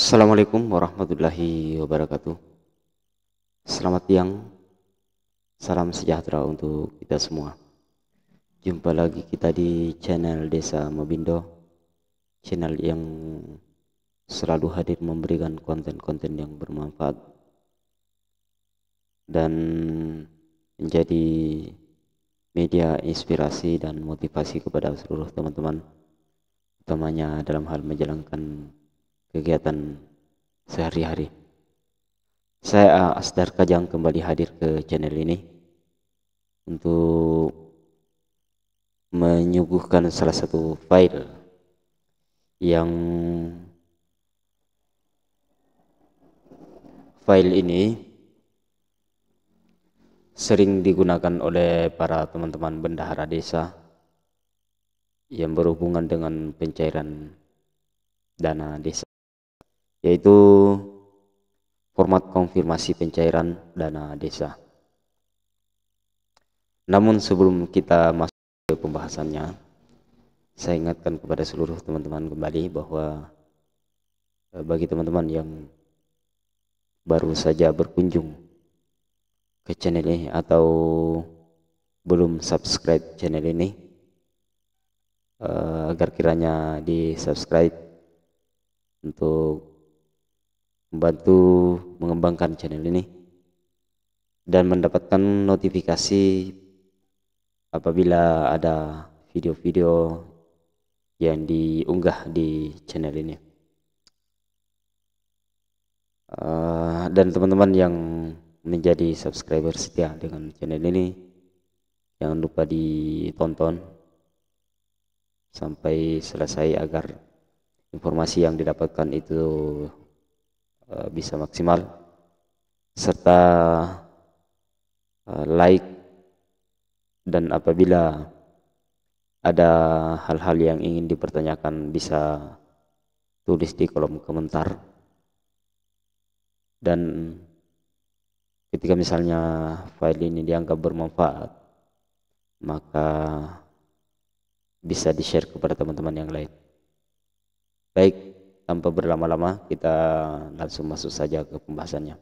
Assalamualaikum warahmatullahi wabarakatuh. Selamat siang, salam sejahtera untuk kita semua. Jumpa lagi kita di channel Desa Mobindo, channel yang selalu hadir memberikan konten-konten yang bermanfaat dan menjadi media inspirasi dan motivasi kepada seluruh teman-teman, utamanya dalam hal menjalankan kegiatan sehari-hari. Saya Asdar Kajang kembali hadir ke channel ini untuk menyuguhkan salah satu file yang ini sering digunakan oleh para teman-teman bendahara desa yang berhubungan dengan pencairan dana desa, yaitu format konfirmasi pencairan dana desa. Namun sebelum kita masuk ke pembahasannya, saya ingatkan kepada seluruh teman-teman kembali bahwa bagi teman-teman yang baru saja berkunjung ke channel ini atau belum subscribe channel ini, agar kiranya di subscribe untuk membantu mengembangkan channel ini dan mendapatkan notifikasi apabila ada video-video yang diunggah di channel ini. Dan teman-teman yang menjadi subscriber setia dengan channel ini, jangan lupa ditonton sampai selesai agar informasi yang didapatkan itu bisa maksimal, serta like, dan apabila ada hal-hal yang ingin dipertanyakan bisa tulis di kolom komentar. Dan ketika misalnya file ini dianggap bermanfaat, maka bisa di-share kepada teman-teman yang lain. Baik, tanpa berlama-lama kita langsung masuk saja ke pembahasannya.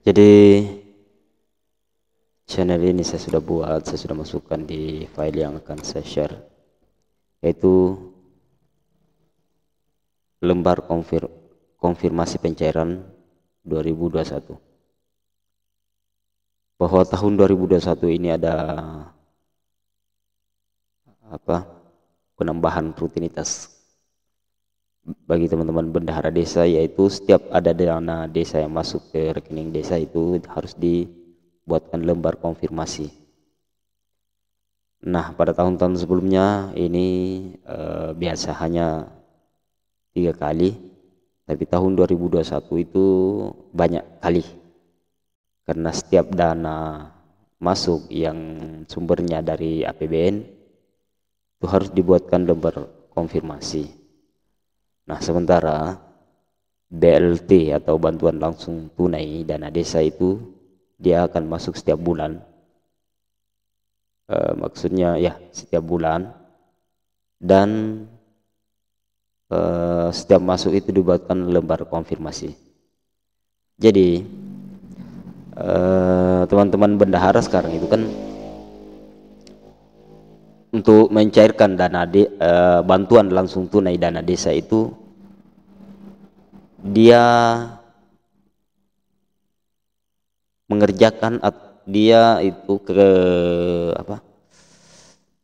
Jadi channel ini saya sudah buat, saya sudah masukkan di file yang akan saya share, yaitu lembar konfirmasi pencairan 2021. Bahwa tahun 2021 ini ada penambahan rutinitas bagi teman-teman bendahara desa, yaitu setiap ada dana desa yang masuk ke rekening desa itu harus dibuatkan lembar konfirmasi. Nah, pada tahun-tahun sebelumnya ini biasa hanya 3 kali, tapi tahun 2021 itu banyak kali, karena setiap dana masuk yang sumbernya dari APBN itu harus dibuatkan lembar konfirmasi. Nah, sementara BLT atau bantuan langsung tunai dana desa itu dia akan masuk setiap bulan, maksudnya ya setiap bulan, dan setiap masuk itu dibuatkan lembar konfirmasi. Jadi teman-teman bendahara sekarang itu kan untuk mencairkan dana bantuan langsung tunai dana desa itu dia mengerjakan, dia itu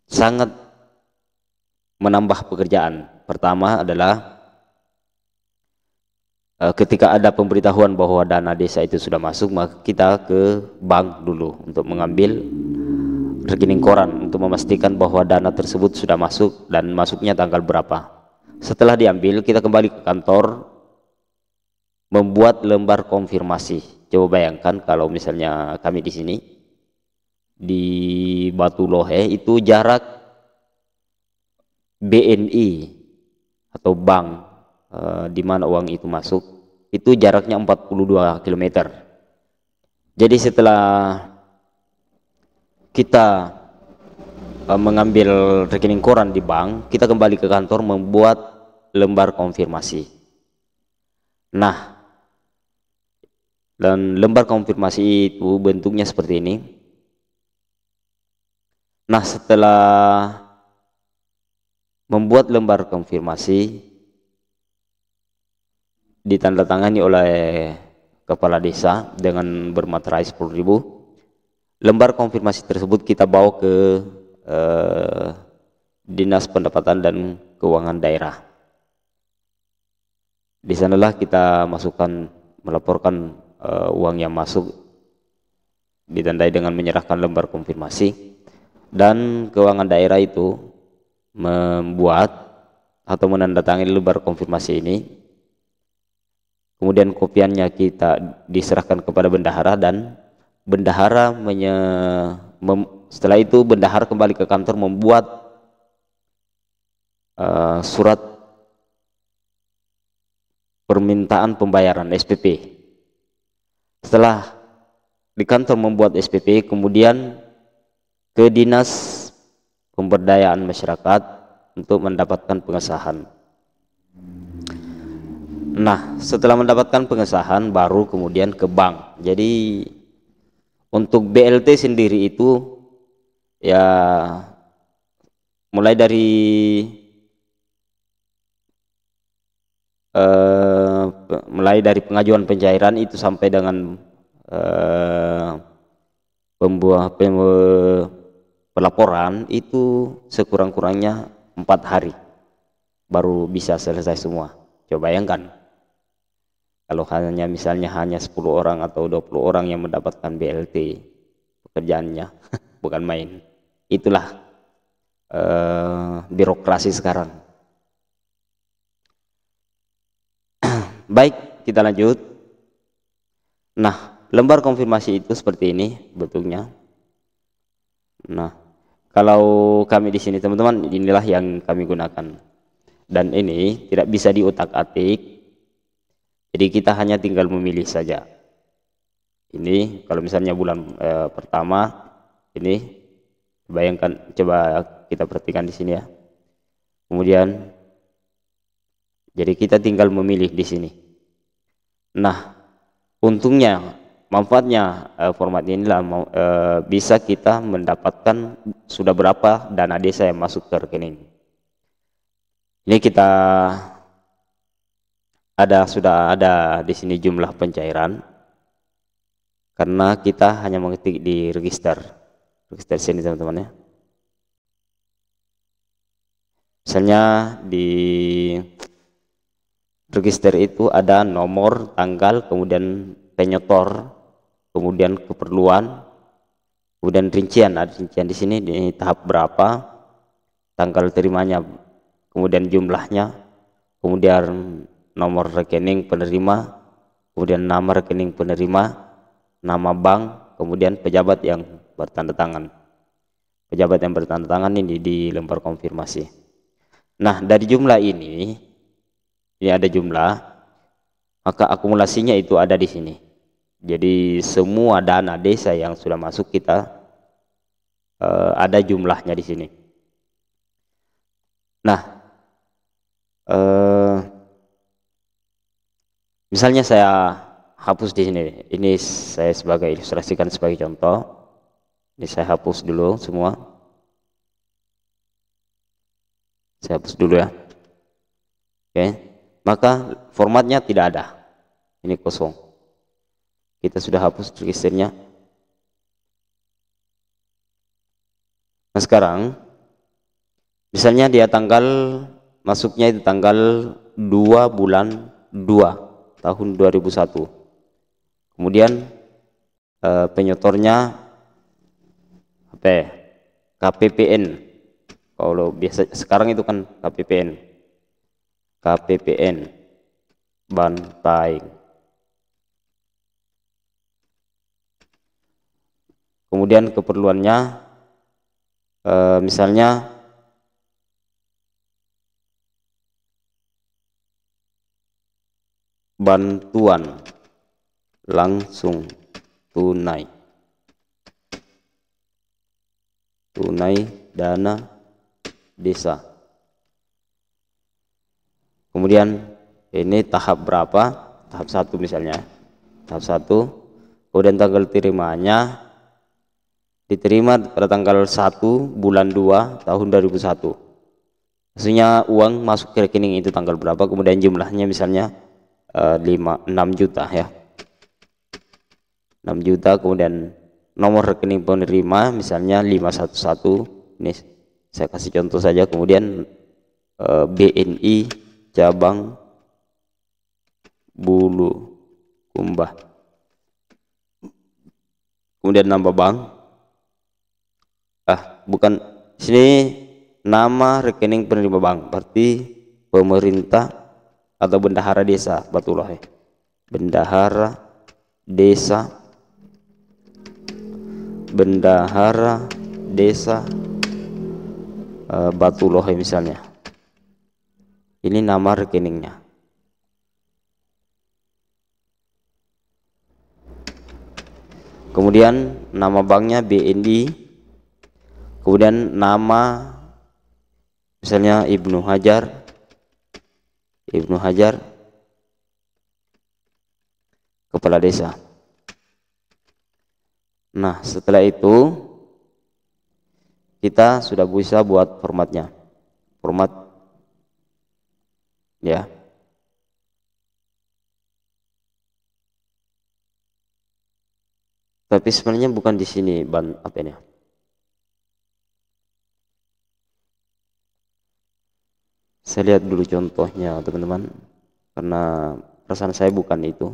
sangat menambah pekerjaan. Pertama adalah ketika ada pemberitahuan bahwa dana desa itu sudah masuk, maka kita ke bank dulu untuk mengambil rekening koran untuk memastikan bahwa dana tersebut sudah masuk dan masuknya tanggal berapa. Setelah diambil, kita kembali ke kantor membuat lembar konfirmasi. Coba bayangkan kalau misalnya kami di sini di Batu Lohe itu jarak BNI atau bank di mana uang itu masuk itu jaraknya 42 km. Jadi setelah kita mengambil rekening koran di bank, kita kembali ke kantor membuat lembar konfirmasi. Nah, dan lembar konfirmasi itu bentuknya seperti ini. Nah, setelah membuat lembar konfirmasi ditandatangani oleh kepala desa dengan bermaterai 10.000, lembar konfirmasi tersebut kita bawa ke Dinas Pendapatan dan Keuangan Daerah. Di sanalah kita masukkan, melaporkan uang yang masuk, ditandai dengan menyerahkan lembar konfirmasi, dan keuangan daerah itu membuat atau menandatangani lembar konfirmasi ini. Kemudian kopiannya kita diserahkan kepada bendahara, dan bendahara setelah itu bendahara kembali ke kantor membuat surat permintaan pembayaran SPP. Setelah di kantor membuat SPP, kemudian ke Dinas Pemberdayaan Masyarakat untuk mendapatkan pengesahan. Nah, setelah mendapatkan pengesahan baru kemudian ke bank. Jadi untuk BLT sendiri itu ya mulai dari pengajuan pencairan itu sampai dengan pelaporan itu sekurang-kurangnya 4 hari baru bisa selesai semua. Coba bayangkan kalau hanya misalnya 10 orang atau 20 orang yang mendapatkan BLT, pekerjaannya bukan main. Itulah birokrasi sekarang. Baik, kita lanjut. Nah, lembar konfirmasi itu seperti ini bentuknya. Nah, kalau kami di sini teman-teman, inilah yang kami gunakan. Dan ini tidak bisa diutak-atik. Jadi kita hanya tinggal memilih saja. Ini kalau misalnya bulan pertama ini, bayangkan, coba kita perhatikan di sini ya. Kemudian jadi kita tinggal memilih di sini. Nah, untungnya, manfaatnya format inilah bisa kita mendapatkan sudah berapa dana desa yang masuk ke rekening. Ini kita sudah ada di sini jumlah pencairan, karena kita hanya mengetik di register sini teman-teman ya. Misalnya di register itu ada nomor, tanggal, kemudian penyetor, kemudian keperluan, kemudian rincian. Ada rincian di sini, di tahap berapa, tanggal terimanya, kemudian jumlahnya, kemudian nomor rekening penerima, kemudian nama rekening penerima, nama bank, kemudian pejabat yang bertanda tangan. Pejabat yang bertanda tangan ini di lembar konfirmasi. Nah, dari jumlah ini ada jumlah, maka akumulasinya itu ada di sini. Jadi semua dana desa yang sudah masuk kita ada jumlahnya di sini. Nah, misalnya saya hapus di sini. Ini saya sebagai ilustrasikan sebagai contoh. Ini saya hapus dulu semua. Saya hapus dulu ya. Oke. Maka formatnya tidak ada. Ini kosong. Kita sudah hapus registernya. Nah, sekarang misalnya dia masuknya itu tanggal 2 bulan 2 tahun 2001. Kemudian penyetornya KPPN. Kalau biasa sekarang itu kan KPPN Bantaing. Kemudian keperluannya misalnya bantuan langsung tunai dana desa. Kemudian ini tahap berapa? Tahap 1 misalnya. Tahap 1. Kemudian tanggal terimanya diterima pada tanggal 1 bulan 2 tahun 2001. Maksudnya uang masuk ke rekening itu tanggal berapa, kemudian jumlahnya misalnya 6 juta ya. 6 juta, kemudian nomor rekening penerima misalnya 511. Ini saya kasih contoh saja. Kemudian BNI cabang Bulukumba. Kemudian nama bank. Bukan sini nama rekening penerima bank, berarti pemerintah atau bendahara desa Batuloh ya. Bendahara desa, bendahara desa Batuloh misalnya. Ini nama rekeningnya. Kemudian nama banknya BNI. Kemudian nama misalnya Ibnu Hajar. Ibnu Hajar kepala desa. Nah, setelah itu kita sudah bisa buat formatnya. Format ya. Tapi sebenarnya bukan di sini apa ini? Saya lihat dulu contohnya teman-teman, karena perasaan saya bukan itu.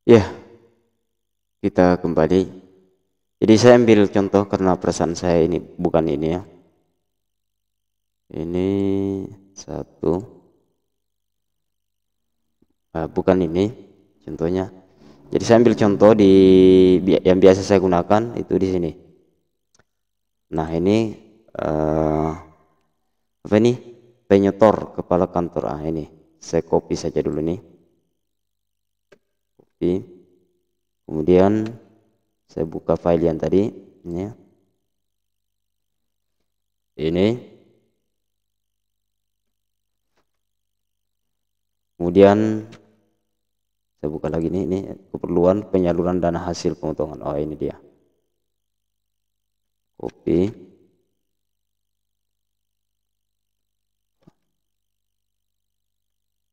Ya, kita kembali. Jadi saya ambil contoh karena perasaan saya ini bukan ini ya. Ini satu, bukan ini contohnya. Jadi saya ambil contoh di yang biasa saya gunakan itu di sini. Nah ini apa ini? Penyetor kepala kantor. Ini saya copy saja dulu nih. Copy. Kemudian saya buka file yang tadi ini ya. Ini. Kemudian saya buka lagi nih, ini keperluan penyaluran dana hasil pemotongan. Oh ini dia. Copy.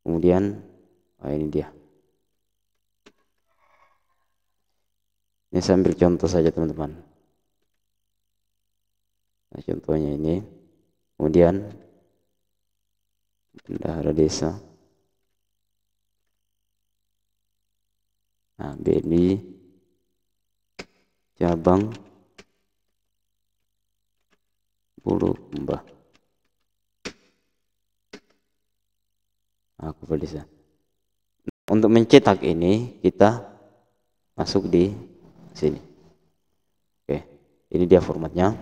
Kemudian ini dia. Ini saya ambil contoh saja teman-teman. Nah, contohnya ini. Kemudian bendahara desa. Nah, BNI cabang Bulukumba. Kepala desa. Untuk mencetak ini kita masuk di sini. Oke, ini dia formatnya.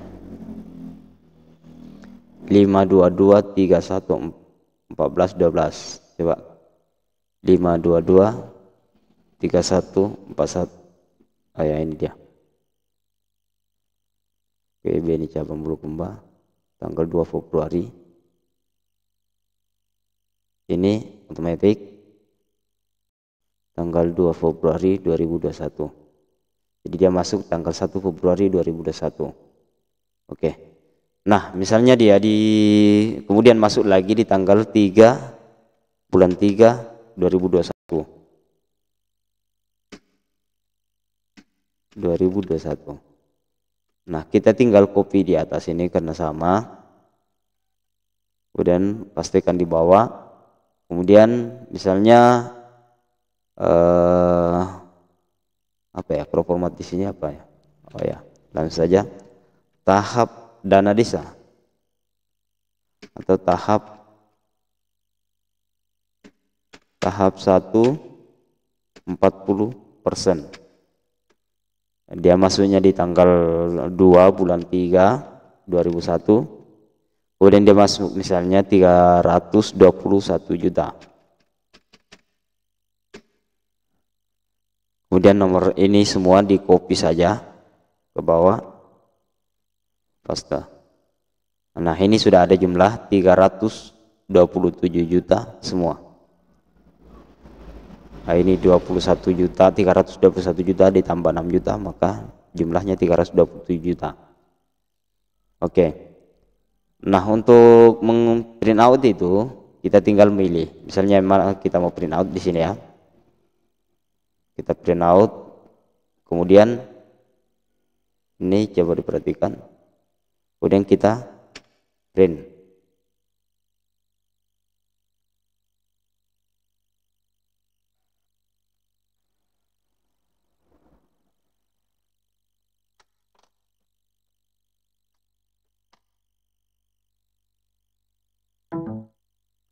522311412. Coba 5223141. Ya ini dia. Oke, BNI cabang Bulukumba tanggal 2 Februari. Ini otomatis tanggal 2 Februari 2021. Jadi dia masuk tanggal 1 Februari 2021. Oke. Nah, misalnya dia kemudian masuk lagi di tanggal 3 bulan 3 2021. 2021. Nah, kita tinggal copy di atas ini karena sama. Kemudian pastikan di bawah. Kemudian misalnya apa ya, format di sini apa ya? Oh ya, langsung saja tahap dana desa atau tahap 1 40%. Dia masuknya di tanggal 2 bulan 3 2001. Kemudian dia masuk misalnya 321 juta. Kemudian nomor ini semua di copy saja ke bawah, paste. Nah, ini sudah ada jumlah 327 juta semua. Nah, ini 21 juta, 321 juta ditambah 6 juta, maka jumlahnya 327 juta. Oke. Nah, untuk print out itu kita tinggal milih. Misalnya kita mau print out di sini ya. Kita print out, kemudian ini coba diperhatikan, kemudian kita print.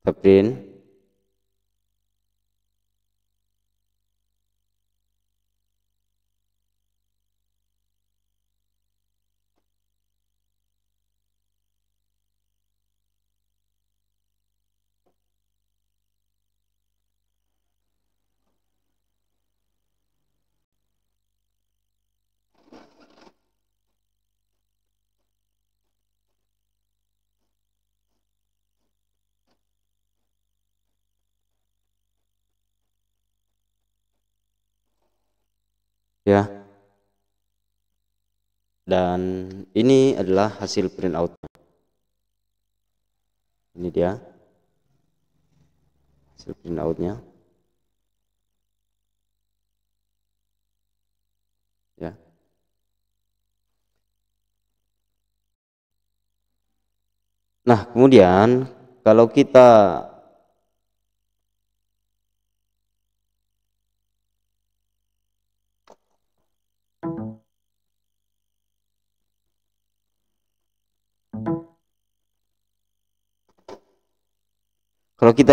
Kita print. Ya, dan ini adalah hasil print out. Ini dia hasil print outnya ya. Nah, kemudian kalau kita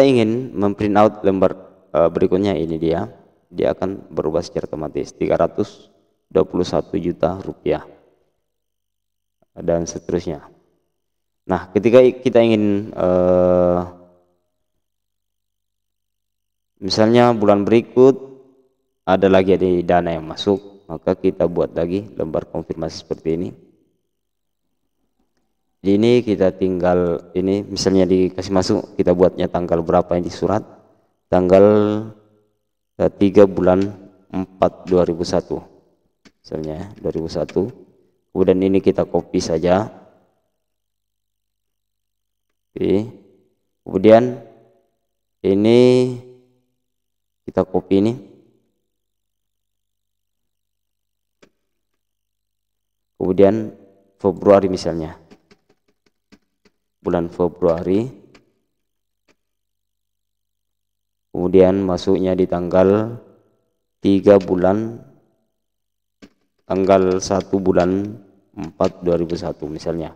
ingin memprint out lembar berikutnya, ini dia akan berubah secara otomatis 321 juta rupiah dan seterusnya. Nah, ketika kita ingin misalnya bulan berikut ada lagi dana yang masuk, maka kita buat lagi lembar konfirmasi seperti ini. Di ini kita tinggal ini misalnya dikasih masuk, kita buatnya tanggal berapa ini surat, tanggal 3 bulan 4 2001 misalnya 2001. Kemudian ini kita copy saja. Oke. Kemudian ini kita copy ini. Kemudian Februari misalnya. Bulan Februari. Kemudian masuknya di tanggal 3 bulan tanggal 1 bulan 4 2001 misalnya.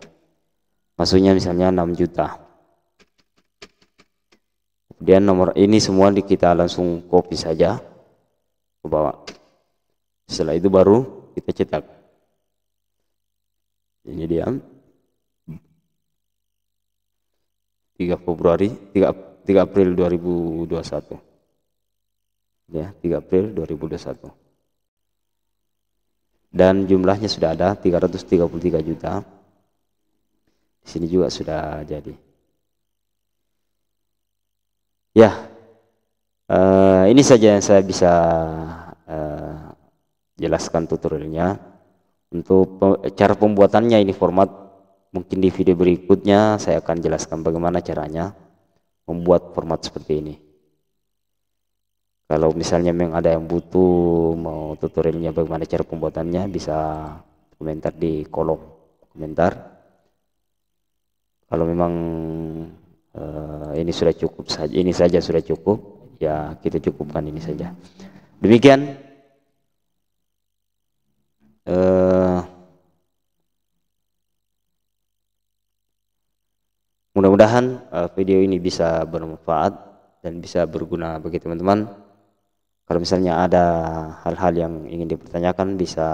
Masuknya misalnya 6 juta. Kemudian nomor ini semua kita langsung copy saja ke bawah. Setelah itu baru kita cetak. Ini dia 3 April 2021 ya, 3 April 2021, dan jumlahnya sudah ada 333 juta. Di sini juga sudah jadi ya. Ini saja yang saya bisa jelaskan tutorialnya. Untuk cara pembuatannya ini format, mungkin di video berikutnya saya akan jelaskan bagaimana caranya membuat format seperti ini. Kalau misalnya memang ada yang butuh mau tutorialnya bagaimana cara pembuatannya, bisa komentar di kolom komentar. Kalau memang ini sudah cukup saja, ini saja sudah cukup, ya kita cukupkan ini saja. Demikian mudah-mudahan video ini bisa bermanfaat dan bisa berguna bagi teman-teman. Kalau misalnya ada hal-hal yang ingin dipertanyakan, bisa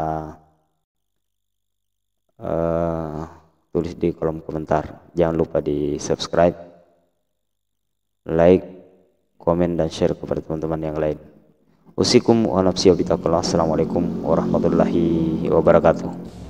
tulis di kolom komentar. Jangan lupa di subscribe, like, komen, dan share kepada teman-teman yang lain. Usikum wa nafsi wa bitaqullah. Assalamualaikum warahmatullahi wabarakatuh.